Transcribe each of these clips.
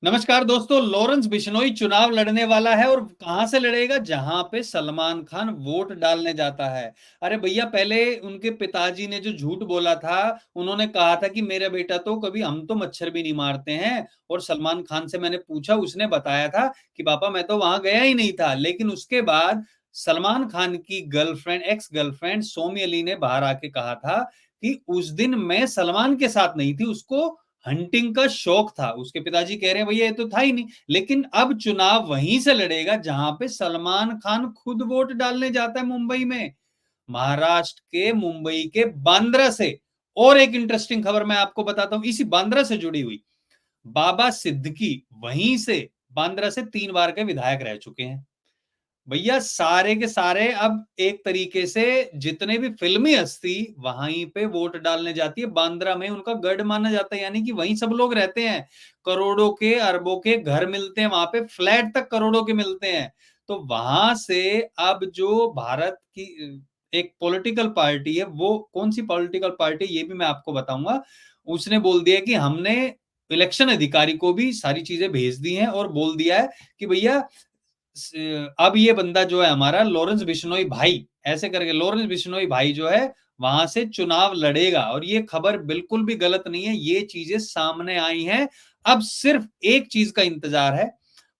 नमस्कार दोस्तों। लॉरेंस बिश्नोई चुनाव लड़ने वाला है और कहां से लड़ेगा? जहां पे सलमान खान वोट डालने जाता है। अरे भैया, पहले उनके पिताजी ने जो झूठ बोला था, उन्होंने कहा था कि मेरा बेटा तो कभी, हम तो मच्छर भी नहीं मारते हैं। और सलमान खान से मैंने पूछा, उसने बताया था कि पापा मैं तो वहां गया ही नहीं था। लेकिन उसके बाद सलमान खान की girlfriend, ex girlfriend Somy Ali ने बाहर आके कहा था कि उस दिन मैं सलमान के साथ नहीं थी, उसको हंटिंग का शौक था। उसके पिताजी कह रहे हैं भैया ये तो था ही नहीं। लेकिन अब चुनाव वहीं से लड़ेगा जहां पे सलमान खान खुद वोट डालने जाता है, मुंबई में। महाराष्ट्र के मुंबई के बांद्रा से। और एक इंटरेस्टिंग खबर मैं आपको बताता हूं, इसी बांद्रा से जुड़ी हुई। बाबा सिद्दीकी वहीं से, बांद्रा से 3 बार के विधायक रह चुके हैं। भैया सारे के सारे अब एक तरीके से जितने भी फिल्मी हस्ती वहीं पे वोट डालने जाती है। बांद्रा में उनका गढ़ माना जाता है, यानी कि वहीं सब लोग रहते हैं। करोड़ों के, अरबों के घर मिलते हैं वहां पे, फ्लैट तक करोड़ों के मिलते हैं। तो वहां से अब जो भारत की एक पॉलिटिकल पार्टी है, वो कौन सी पॉलिटिकल पार्टी ये भी मैं आपको बताऊंगा। उसने बोल दिया कि हमने इलेक्शन अधिकारी को भी सारी चीजें भेज दी हैं और बोल दिया है कि भैया अब ये बंदा जो है हमारा लॉरेंस बिश्नोई भाई, ऐसे करके लॉरेंस बिश्नोई भाई जो है वहां से चुनाव लड़ेगा। और ये खबर बिल्कुल भी गलत नहीं है, ये चीजें सामने आई हैं। अब सिर्फ एक चीज का इंतजार है,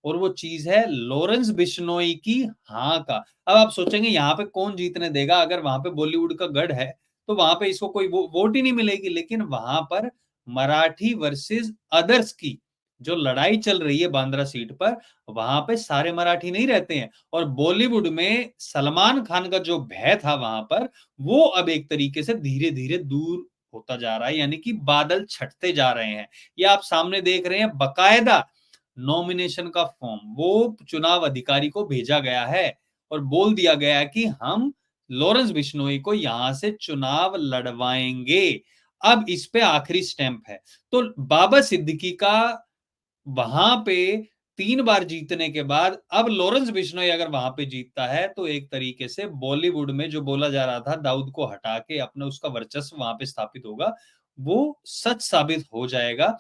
और वो चीज है लॉरेंस बिश्नोई की हाँ का। अब आप सोचेंगे यहाँ पे कौन जीतने देगा? अगर वहां पे बॉलीवुड का गढ़ है तो वहां पे इसको कोई वोट ही नहीं मिलेगी। लेकिन वहां पर मराठी वर्सेस अदर्स की जो लड़ाई चल रही है बांद्रा सीट पर, वहां पे सारे मराठी नहीं रहते हैं। और बॉलीवुड में सलमान खान का जो भय था वहां पर, वो अब एक तरीके से धीरे धीरे दूर होता जा रहा है, यानी कि बादल छटते जा रहे हैं। ये आप सामने देख रहे हैं, बकायदा नॉमिनेशन का फॉर्म वो चुनाव अधिकारी को भेजा गया है और बोल दिया गया है कि हम लॉरेंस बिश्नोई को यहां से चुनाव लड़वाएंगे। अब इस पे आखिरी स्टैंप है। तो बाबा सिद्दीकी का वहां पे 3 बार जीतने के बाद अब लॉरेंस बिश्नोई अगर वहां पे जीतता है तो एक तरीके से बॉलीवुड में जो बोला जा रहा था दाऊद को हटा के अपने उसका वर्चस्व वहां पे स्थापित होगा, वो सच साबित हो जाएगा।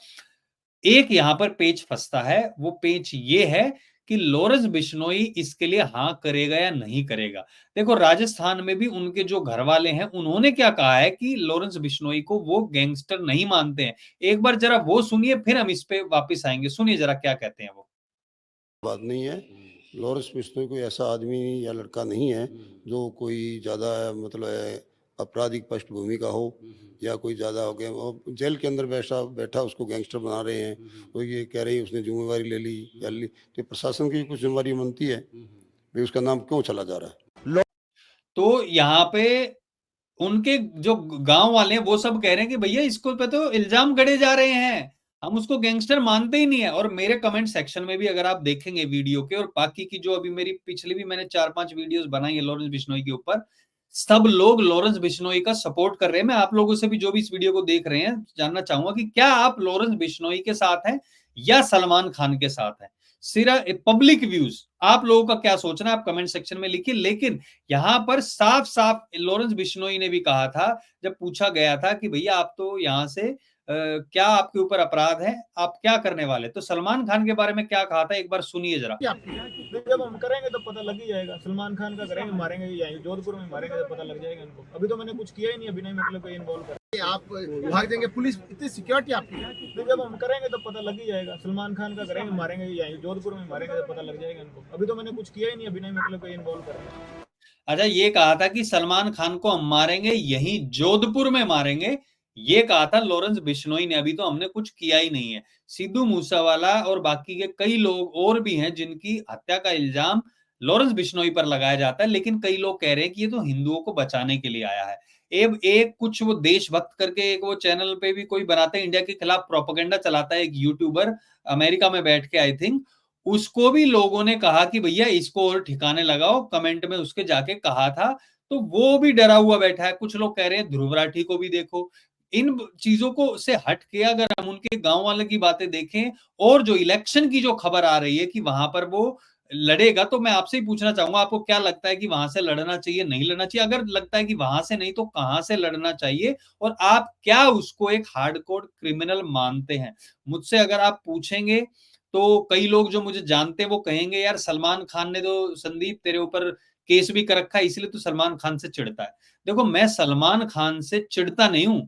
एक यहां पर पेच फंसता है, वो पेच ये है कि लॉरेंस बिश्नोई इसके लिए हाँ करेगा या नहीं करेगा। देखो राजस्थान में भी उनके जो घर वाले हैं उन्होंने क्या कहा है कि लॉरेंस बिश्नोई को वो गैंगस्टर नहीं मानते हैं। एक बार जरा वो सुनिए, फिर हम इस पे वापस आएंगे। सुनिए जरा क्या कहते हैं वो। बात नहीं है। लॉरेंस बिश्नोई कोई ऐसा आदमी या लड़का नहीं है जो कोई ज़्यादा मतलब आपराधिक पृष्ठभूमि का हो या कोई ज़्यादा हो गया। वो जेल के अंदर बैठा बैठा उसको गैंगस्टर बना रहे हैं। वो ये कह रहे हैं उसने जिम्मेवारी ले ली या ली, तो प्रशासन की कुछ जिम्मेवारी बनती है भाई, उसका नाम क्यों चला जा रहा है। तो यहाँ पे उनके जो गांव वाले हैं वो सब कह रहे हैं कि भैया इसको पे तो इल्जाम गड़े जा रहे हैं, हम उसको गैंगस्टर मानते ही नहीं है। और मेरे कमेंट सेक्शन में भी अगर आप देखेंगे वीडियो के, और बाकी की जो अभी मेरी पिछली भी मैंने 4-5 वीडियोस बनाई है लॉरेंस बिश्नोई के ऊपर, सब लोग लॉरेंस बिश्नोई का सपोर्ट कर रहे हैं। मैं आप लोगों से भी जो भी इस वीडियो को देख रहे हैं जानना चाहूंगा कि क्या आप लॉरेंस बिश्नोई के साथ हैं या सलमान खान के साथ हैं। सिर्फ पब्लिक व्यूज, आप लोगों का क्या सोचना है आप कमेंट सेक्शन में लिखिए। लेकिन यहां पर साफ साफ लॉरेंस बिश्नोई ने भी कहा था, जब पूछा गया था कि भैया आप तो यहां से क्या आपके ऊपर अपराध है, आप क्या करने वाले, तो सलमान खान के बारे में क्या कहा था एक बार सुनिए जरा। जब हम करेंगे तो पता लग ही जाएगा। सलमान खान का करेंगे, मारेंगे ही जाएंगे, जोधपुर में मारेंगे तो पता लग जाएगा इनको। अभी तो मैंने कुछ किया ही नहीं, अभी नहीं मतलब कोई इन्वॉल्व कर। आप भाग देंगे, पुलिस इतनी सिक्योरिटी आपकी। जब हम करेंगे तो पता लग ही जाएगा। सलमान खान का करेंगे, मारेंगे ही जाएंगे, जोधपुर में मारेंगे तो पता लग जाएगा इनको। अभी तो मैंने कुछ किया ही नहीं, अभी नहीं मतलब कोई इन्वॉल्व कर। अच्छा, ये कहा था कि सलमान खान को हम मारेंगे यहीं जोधपुर में मारेंगे, ये कहा था लॉरेंस बिश्नोई ने। अभी तो हमने कुछ किया ही नहीं है। सिद्धू मूसावाला और बाकी के कई लोग और भी हैं जिनकी हत्या का इल्जाम लॉरेंस बिश्नोई पर लगाया जाता है। लेकिन कई लोग कह रहे हैं कि ये तो हिंदुओं को बचाने के लिए आया है। एक कुछ वो देशभक्त करके एक वो चैनल पे भी कोई बनाता है, इंडिया के खिलाफ प्रोपेगेंडा चलाता है, एक यूट्यूबर अमेरिका में बैठ के आई थिंक। उसको भी लोगों ने कहा कि भैया इसको और ठिकाने लगाओ, कमेंट में उसके जाके कहा था। तो वो भी डरा हुआ बैठा है। कुछ लोग कह रहे हैं ध्रुव राठी को भी देखो। इन चीजों को से हट के अगर हम उनके गांव वाले की बातें देखें, और जो इलेक्शन की जो खबर आ रही है कि वहां पर वो लड़ेगा, तो मैं आपसे ही पूछना चाहूंगा आपको क्या लगता है कि वहां से लड़ना चाहिए, नहीं लड़ना चाहिए? अगर लगता है कि वहां से नहीं तो कहां से लड़ना चाहिए? और आप क्या उसको एक हार्डकोर क्रिमिनल मानते हैं? मुझसे अगर आप पूछेंगे तो कई लोग जो मुझे जानते हैं वो कहेंगे यार सलमान खान ने तो संदीप तेरे ऊपर केस भी कर रखा है, इसलिए तू सलमान खान से चिढ़ता है। देखो मैं सलमान खान से चिढ़ता नहीं हूं,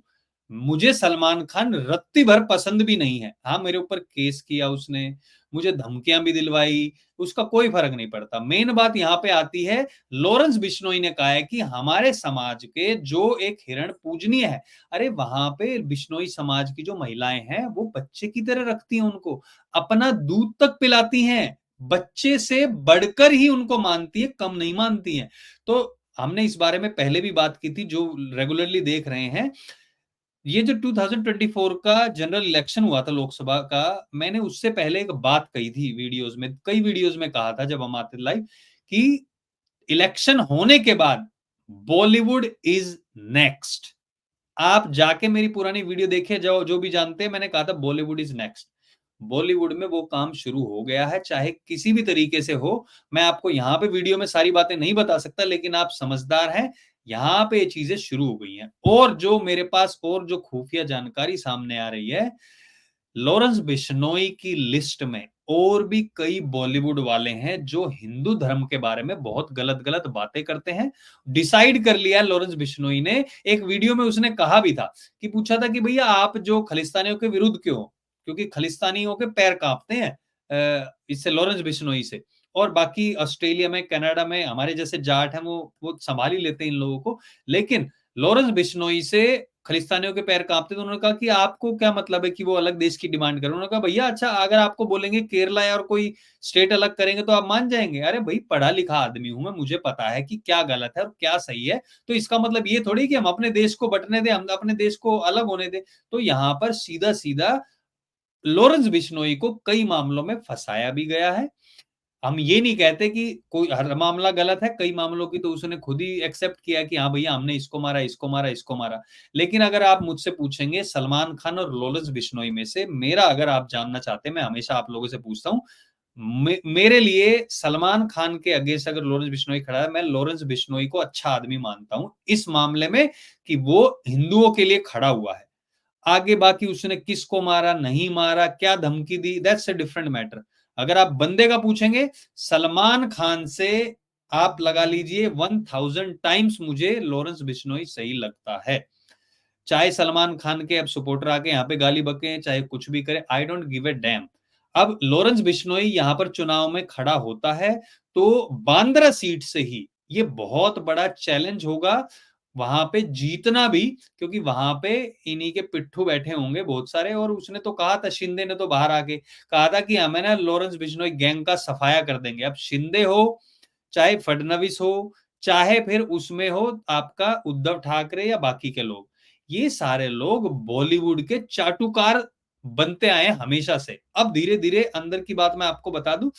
मुझे सलमान खान रत्ती भर पसंद भी नहीं है। हाँ मेरे ऊपर केस किया उसने, मुझे धमकियां भी दिलवाई, उसका कोई फर्क नहीं पड़ता। मेन बात यहाँ पे आती है, लॉरेंस बिश्नोई ने कहा है कि हमारे समाज के जो एक हिरण पूजनीय है, अरे वहां पे बिश्नोई समाज की जो महिलाएं हैं वो बच्चे की तरह रखती हैं उनको, अपना दूध तक पिलाती हैं, बच्चे से बढ़कर ही उनको मानती है, कम नहीं मानती हैं। तो हमने इस बारे में पहले भी बात की थी, जो रेगुलरली देख रहे हैं। ये जो 2024 का जनरल इलेक्शन हुआ था लोकसभा का, मैंने उससे पहले एक बात कही थी वीडियोस में, कई वीडियोस में कहा था जब हम आते लाइव, कि इलेक्शन होने के बाद बॉलीवुड इज नेक्स्ट। आप जाके मेरी पुरानी वीडियो देखे जाओ, जो भी जानते हैं मैंने कहा था बॉलीवुड इज नेक्स्ट। बॉलीवुड में वो काम शुरू हो गया है, चाहे किसी भी तरीके से हो। मैं आपको यहाँ पे वीडियो में सारी बातें नहीं बता सकता, लेकिन आप समझदार हैं, यहाँ पे ये चीजें शुरू हो गई हैं। और जो मेरे पास और जो खुफिया जानकारी सामने आ रही है, लॉरेंस बिश्नोई की लिस्ट में और भी कई बॉलीवुड वाले हैं जो हिंदू धर्म के बारे में बहुत गलत गलत बातें करते हैं। डिसाइड कर लिया लॉरेंस बिश्नोई ने, एक वीडियो में उसने कहा भी था, कि पूछा था कि भैया आप जो खलिस्तानियों के विरुद्ध क्यों हो, क्योंकि खलिस्तानियों के पैर कांपते हैं इससे, लॉरेंस बिश्नोई से। और बाकी ऑस्ट्रेलिया में, कनाडा में हमारे जैसे जाट हैं, वो संभाल ही लेते हैं इन लोगों को, लेकिन लॉरेंस बिश्नोई से खलिस्तानियों के पैर कांपते। तो उन्होंने कहा कि आपको क्या मतलब है कि वो अलग देश की डिमांड करें। उन्होंने कहा भैया अच्छा, अगर आपको बोलेंगे केरला या और कोई स्टेट अलग करेंगे तो आप मान जाएंगे? अरे भाई पढ़ा लिखा आदमी हूं मैं, मुझे पता है कि क्या गलत है और क्या सही है। तो इसका मतलब ये थोड़ी कि हम अपने देश को बंटने दें, हम अपने देश को अलग होने दें। तो यहाँ पर सीधा सीधा लॉरेंस बिश्नोई को कई मामलों में फंसाया भी गया है। हम ये नहीं कहते कि कोई हर मामला गलत है, कई मामलों की तो उसने खुद ही एक्सेप्ट किया कि हाँ भैया हमने इसको मारा, इसको मारा, इसको मारा। लेकिन अगर आप मुझसे पूछेंगे सलमान खान और लॉरेंस बिश्नोई में से मेरा, अगर आप जानना चाहते हैं, मैं हमेशा आप लोगों से पूछता हूँ, मेरे लिए सलमान खान के अगेंस्ट अगर लॉरेंस बिश्नोई खड़ा है, मैं लॉरेंस बिश्नोई को अच्छा आदमी मानता हूं इस मामले में, कि वो हिंदुओं के लिए खड़ा हुआ है। आगे बाकी उसने किसको मारा, नहीं मारा, क्या धमकी दी, दैट्स ए डिफरेंट मैटर। अगर आप बंदे का पूछेंगे, सलमान खान से आप लगा लीजिए 1000 टाइम्स मुझे लॉरेंस बिश्नोई सही लगता है। चाहे सलमान खान के अब सपोर्टर आके यहाँ पे गाली बके, चाहे कुछ भी करे, I don't give a dam. अब लॉरेंस बिश्नोई यहाँ पर चुनाव में खड़ा होता है तो बांद्रा सीट से ही ये बहुत बड़ा चैलेंज होगा वहां पे जीतना भी, क्योंकि वहां पे इन्हीं के पिट्ठू बैठे होंगे बहुत सारे। और उसने तो कहा था, शिंदे ने तो बाहर आके कहा था कि हमें ना लॉरेंस बिश्नोई गैंग का सफाया कर देंगे। अब शिंदे हो, चाहे फडणवीस हो, चाहे फिर उसमें हो आपका उद्धव ठाकरे या बाकी के लोग, ये सारे लोग बॉलीवुड के चाटुकार बनते आए हमेशा से। अब धीरे धीरे अंदर की बात मैं आपको बता दूं,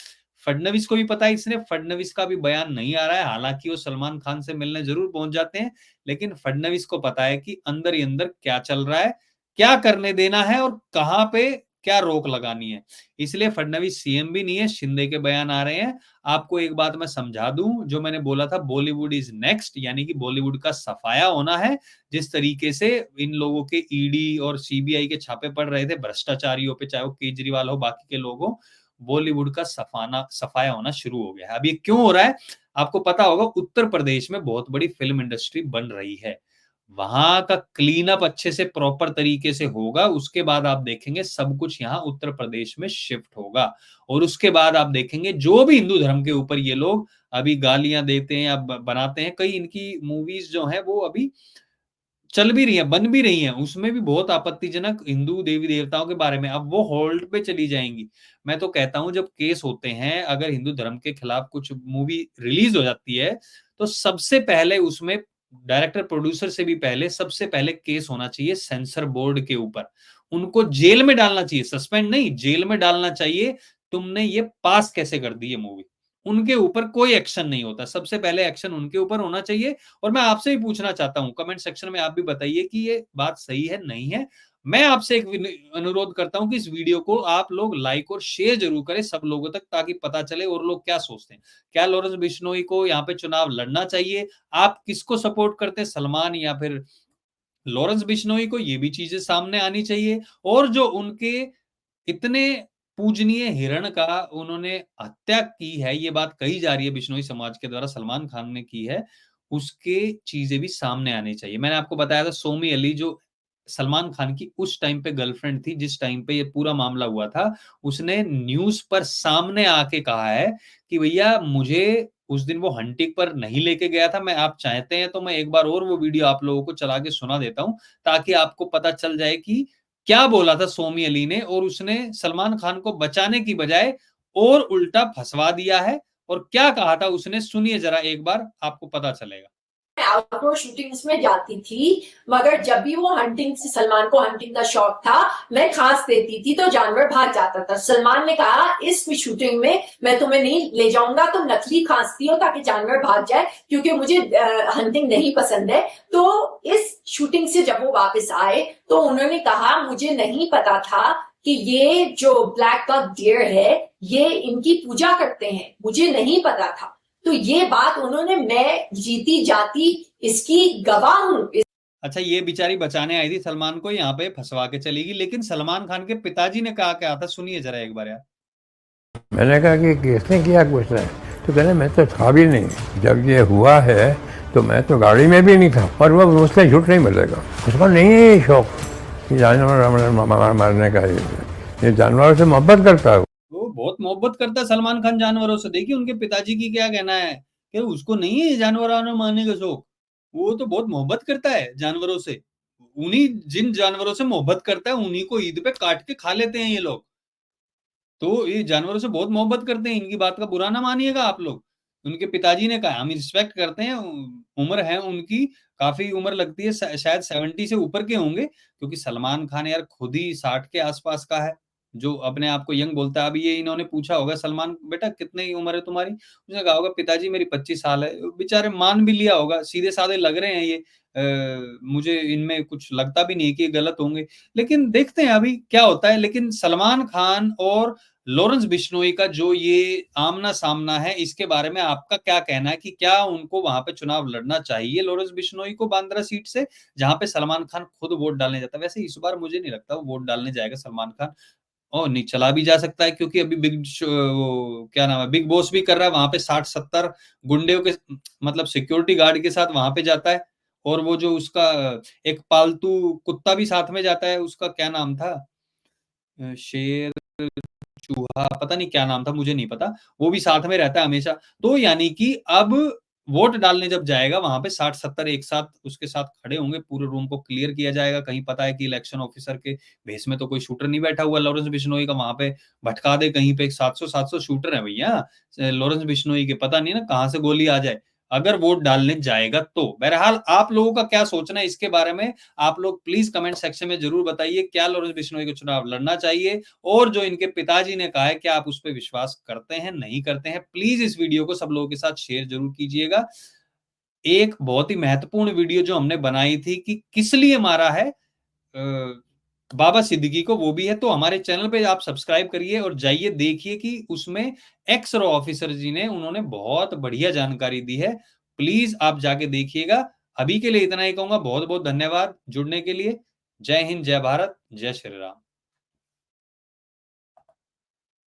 फडणवीस को भी पता है, इसने फडणवीस का भी बयान नहीं आ रहा है, हालांकि वो सलमान खान से मिलने जरूर पहुंच जाते हैं, लेकिन फडणवीस को पता है कि अंदर ही अंदर क्या चल रहा है, क्या करने देना है और कहां पे क्या रोक लगानी है। इसलिए फडणवीस सीएम भी नहीं है, शिंदे के बयान आ रहे हैं। आपको एक बात मैं समझा दूं, जो मैंने बोला था बॉलीवुड इज नेक्स्ट, यानी कि बॉलीवुड का सफाया होना है। जिस तरीके से इन लोगों के ईडी और सीबीआई के छापे पड़ रहे थे भ्रष्टाचारियों पे, चाहे वो केजरीवाल हो बाकी के लोग हो, बॉलीवुड का सफाया होना शुरू हो गया है। अब ये क्यों हो रहा है? आपको पता होगा उत्तर प्रदेश में बहुत बड़ी फिल्म इंडस्ट्री बन रही है, वहां का क्लीन अप अच्छे से प्रॉपर तरीके से होगा, उसके बाद आप देखेंगे सब कुछ यहाँ उत्तर प्रदेश में शिफ्ट होगा। और उसके बाद आप देखेंगे जो भी हिंदू धर्म के ऊपर ये लोग अभी गालियां देते हैं या बनाते हैं, कई इनकी मूवीज जो है वो अभी चल भी रही है, बन भी रही है, उसमें भी बहुत आपत्तिजनक हिंदू देवी देवताओं के बारे में, अब वो होल्ड पे चली जाएंगी। मैं तो कहता हूं जब केस होते हैं, अगर हिंदू धर्म के खिलाफ कुछ मूवी रिलीज हो जाती है, तो सबसे पहले उसमें डायरेक्टर प्रोड्यूसर से भी पहले सबसे पहले केस होना चाहिए सेंसर बोर्ड के ऊपर। उनको जेल में डालना चाहिए, सस्पेंड नहीं, जेल में डालना चाहिए। तुमने ये पास कैसे कर दी ये मूवी? उनके ऊपर कोई एक्शन नहीं होता, सबसे पहले एक्शन उनके ऊपर होना चाहिए। और मैं आपसे भी पूछना चाहता हूं, कमेंट सेक्शन में आप भी बताइए कि ये बात सही है नहीं है। मैं आपसे एक अनुरोध करता हूं कि इस वीडियो को आप लोग लाइक और शेयर जरूर करें सब लोगों तक, ताकि पता चले और लोग क्या सोचते हैं। क्या लॉरेंस बिश्नोई को यहाँ पे चुनाव लड़ना चाहिए? आप किसको सपोर्ट करते हैं, सलमान या फिर लॉरेंस बिश्नोई को? ये भी चीजें सामने आनी चाहिए। और जो उनके इतने पूजनीय हिरण का उन्होंने हत्या की है, ये बात कही जा रही है बिश्नोई समाज के द्वारा, सलमान खान ने की है, उसके चीज़ें भी सामने आनी चाहिए। मैंने आपको बताया था सोमी अली जो सलमान खान की उस टाइम पे गर्लफ्रेंड थी, जिस टाइम पे ये पूरा मामला हुआ था, उसने न्यूज़ पर सामने आके कहा है कि भैया मुझे उस दिन वो हंटिंग पर नहीं लेके गया था, मैं आप चाहते हैं तो मैं एक बार और वो वीडियो आप लोगों को चला के सुना देता हूँ, ताकि आपको पता चल जाए कि क्या बोला था सोमी अली ने, और उसने सलमान खान को बचाने की बजाय और उल्टा फंसवा दिया है। और क्या कहा था उसने, सुनिए जरा एक बार, आपको पता चलेगा। आउटडोर शूटिंग्स में जाती थी, मगर जब भी वो हंटिंग से, सलमान को हंटिंग का शौक था, मैं खांस देती थी तो जानवर भाग जाता था। सलमान ने कहा इस शूटिंग में मैं तुम्हें नहीं ले जाऊंगा, तुम नकली खांसती हो ताकि जानवर भाग जाए, क्योंकि मुझे हंटिंग नहीं पसंद है। तो इस शूटिंग से जब वो वापस आए तो उन्होंने कहा मुझे नहीं पता था कि ये जो ब्लैक का डियर है ये इनकी पूजा करते हैं, मुझे नहीं पता था। तो ये बात उन्होंने, मैं जीती जाती इसकी गवाह हूं। अच्छा, ये बेचारी बचाने आई थी सलमान को, यहाँ पे फंसवा के चली गई, लेकिन सलमान खान के पिताजी ने कहा क्या था, सुनिए जरा एक बार यार। मैंने कहा कि किसने किया कुछ नहीं, तो कहने मैं तो था भी नहीं जब ये हुआ है, तो मैं तो गाड़ी में भी नहीं था, और वो मुझसे झूठ नहीं मिलेगा, उसका नहीं है ये शौक जानवर मारने का, ये जानवरों से मोहब्बत करता है। वो बहुत मोहब्बत करता है सलमान खान जानवरों से। देखिए उनके पिताजी की क्या कहना है कि उसको नहीं है जानवरों मारने का शौक, वो तो बहुत मोहब्बत करता है जानवरों से। उन्हीं जिन जानवरों से मोहब्बत करता है उन्हीं को ईद पे काट के खा लेते हैं ये लोग। तो ये जानवरों से बहुत मोहब्बत करते हैं, इनकी बात का बुरा ना मानिएगा आप लोग। उनके पिताजी ने कहा, हम रिस्पेक्ट करते हैं, उम्र है उनकी, काफ़ी उम्र लगती है, शायद 70 से ऊपर के होंगे, क्योंकि सलमान खान यार खुद ही 60 के आस-पास का है, जो अपने आप को यंग बोलता है। अभी ये इन्होंने पूछा होगा, सलमान बेटा कितनी उम्र है तुम्हारी? उसने कहा होगा पिताजी मेरी 25 साल है। बेचारे मान भी लिया होगा, सीधे-साधे लग रहे हैं ये। मुझे इनमें कुछ लगता भी नहीं है कि ये गलत होंगे। लेकिन देखते हैं अभी क्या होता है। लेकिन सलमान खान और लॉरेंस बिश्नोई का जो ये आमना-सामना है, इसके बारे में आपका क्या कहना है कि क्या उनको वहाँ पे चुनाव लड़ना चाहिए लॉरेंस बिश्नोई को बांद्रा सीट से, जहाँ पे सलमान खान खुद वोट डालने जाता है? वैसे इस बार मुझे नहीं लगता वो वोट डालने जाएगा सलमान खान, और नहीं चला भी जा सकता है, क्योंकि अभी वो क्या नाम है, बिग बॉस भी कर रहा है, वहाँ पे 60-70 गुंडों के मतलब सिक्योरिटी गार्ड के साथ वहाँ पे जाता है, और वो जो उसका एक पालतू कुत्ता भी साथ में जाता है, उसका क्या नाम था? शेर चूहा, पता नहीं क्या नाम था, मुझे नहीं पता, वो भी साथ में रहता है हमेशा। तो यानी कि अब वोट डालने जब जाएगा वहाँ पे 60-70 एक साथ उसके साथ खड़े होंगे, पूरे रूम को क्लियर किया जाएगा। कहीं पता है कि इलेक्शन ऑफिसर के भेस में तो कोई शूटर नहीं बैठा हुआ लॉरेंस बिश्नोई का, वहाँ पे भटका दे कहीं पे। 700-700 शूटर हैं भैया लॉरेंस बिश्नोई के, पता नहीं ना कहाँ से गोली आ जाए अगर वोट डालने जाएगा तो। बहरहाल आप लोगों का क्या सोचना है इसके बारे में, आप लोग प्लीज कमेंट सेक्शन में जरूर बताइए। क्या लॉरेंस बिश्नोई को चुनाव लड़ना चाहिए, और जो इनके पिताजी ने कहा है क्या आप उस पर विश्वास करते हैं, नहीं करते हैं? प्लीज इस वीडियो को सब लोगों के साथ शेयर जरूर कीजिएगा। एक बहुत ही महत्वपूर्ण वीडियो जो हमने बनाई थी कि किस लिए मारा है बाबा सिद्दीकी को, वो भी है, तो हमारे चैनल पे आप सब्सक्राइब करिए और जाइए देखिए कि उसमें एक्स रॉ ऑफिसर जी ने उन्होंने बहुत बढ़िया जानकारी दी है। प्लीज आप जाके देखिएगा। अभी के लिए इतना ही कहूंगा। बहुत बहुत धन्यवाद जुड़ने के लिए। जय हिंद, जय भारत, जय श्री राम।